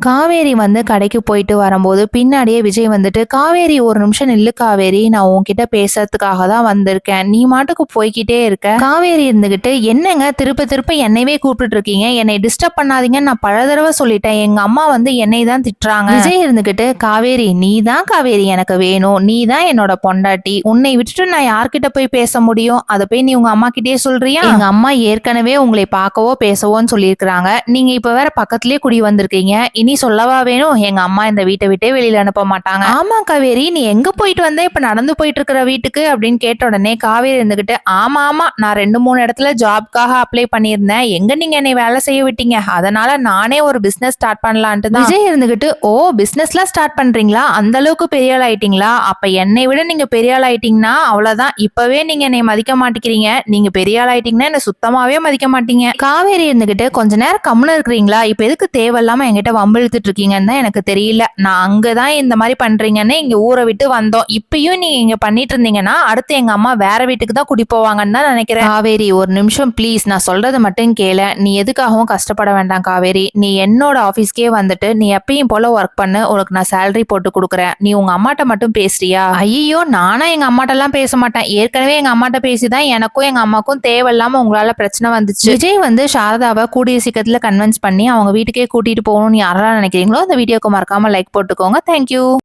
காவேரி வந்து கடைக்கு போயிட்டு வரும்போது பின்னாடியே விஜய் வந்துட்டு, காவேரி ஒரு நிமிஷம் நில்லு காவேரி, நான் உன்கிட்ட பேசுறதுக்காக தான் வந்திருக்கேன், நீ மாட்டுக்கு போய்கிட்டே இருக்க. காவேரி இருந்துகிட்டு, என்னங்க திருப்ப திருப்ப என்னையவே கூப்பிட்டு இருக்கீங்க, என்னை டிஸ்டர்ப் பண்ணாதீங்கன்னு நான் பல தடவை சொல்லிட்டேன், எங்க அம்மா வந்து என்னை தான் திட்டுறாங்க. விஜய் இருந்துகிட்டு, காவேரி நீ தான் காவேரி எனக்கு வேணும், நீ தான் என்னோட பொண்டாட்டி, உன்னை விட்டுட்டு நான் யார்கிட்ட போய் பேச முடியும், அதை போய் நீ உங்க அம்மா கிட்டே சொல்றியா? எங்க அம்மா ஏற்கனவே உங்களை பார்க்கவோ பேசவோன்னு சொல்லியிருக்கிறாங்க, நீங்க இப்ப வேற பக்கத்துலயே குடி வந்திருக்கீங்க, இனி சொல்லவா வேணும், எங்க அம்மா இந்த வீட்டை விட்டே வெளியில அனுப்ப மாட்டாங்க. ஆமா காவேரி, நீ எங்க போயிட்டு வந்த, இப்ப நடந்து போயிட்டு இருக்கிற வீட்டுக்கு அப்படின்னு கேட்ட உடனே காவேரி இருந்துகிட்டு, ஆமா ஆமா நான் 2-3 இடத்துல ஜாப்காக அப்ளை பண்ணியிருந்தேன், எங்க நீங்க என்னை வேலை செய்ய விட்டீங்க, அதனால நானே ஒரு பிசினஸ் ஸ்டார்ட் பண்ணலான்ட்டு தான். விஜய் இருந்துகிட்டு, ஓ பிசினஸ்லாம் ஸ்டார்ட் பண்றீங்களா, அந்த அளவுக்கு பெரிய ஆள் ஆயிட்டீங்களா, அப்ப என்னை விட நீங்க பெரிய ஆள் ஆயிட்டீங்கன்னா அவ்வளவுதான், இப்பவே நீங்க என்னை மதிக்க மாட்டேங்கிறீங்க, நீங்க பெரிய ஆள் ஆயிட்டீங்கன்னா என்ன சுத்தமாவே மதிக்க மாட்டீங்க. காவேரி இருந்துகிட்டு, கொஞ்ச நேரம் கம்முன்னு இருக்கிறீங்களா, இப்ப எதுக்கு தேவையில்லாம என்கிட்ட வம்பிழுத்துட்டு இருக்கீங்கன்னு தான் எனக்கு தெரியல, நான் அங்கதான் இந்த மாதிரி பண்றீங்கன்னு இங்க ஊரை விட்டு வந்தோம், இப்பயும் நீங்க இங்க பண்ணிட்டு இருந்தீங்கன்னா அடுத்து எங்க அம்மா வேற வீட்டுக்கு தான் குடி போவாங்கன்னு தான் நினைக்கிறேன். காவேரி ஒரு நிமிஷம் ப்ளீஸ், நான் சொல்றது மட்டும் கேள, நீ எதுக்காகவும் கஷ்டப்பட வேண்டாம் காவேரி, நீ என்னோட ஆபீஸ்க்கே வந்துட்டு நீ எப்பயும் போல ஒர்க் பண்ணு, உனக்கு நான் சேலரி போட்டு கொடுக்குறேன், நீ உங்க அம்மாட்ட மட்டும் பேசுறியா? ஐயோ நானா எங்க அம்மாட்ட எல்லாம் பேச மாட்டேன், ஏற்கனவே எங்க அம்மாட்ட பேசிதான் எனக்கும் எங்க அம்மாக்கும் தேவையில்லாம உங்களால பிரச்சனை வந்துச்சு. விஜய் வந்து சாரதாவை கூடிய சீக்கிரத்துல கன்வின்ஸ் பண்ணி அவங்க வீட்டுக்கே கூட்டிட்டு போகணும்னு யாரெல்லாம் நினைக்கிறீங்களோ அந்த வீடியோக்கு மறக்காம லைக் போட்டுக்கோங்க. தேங்க்யூ.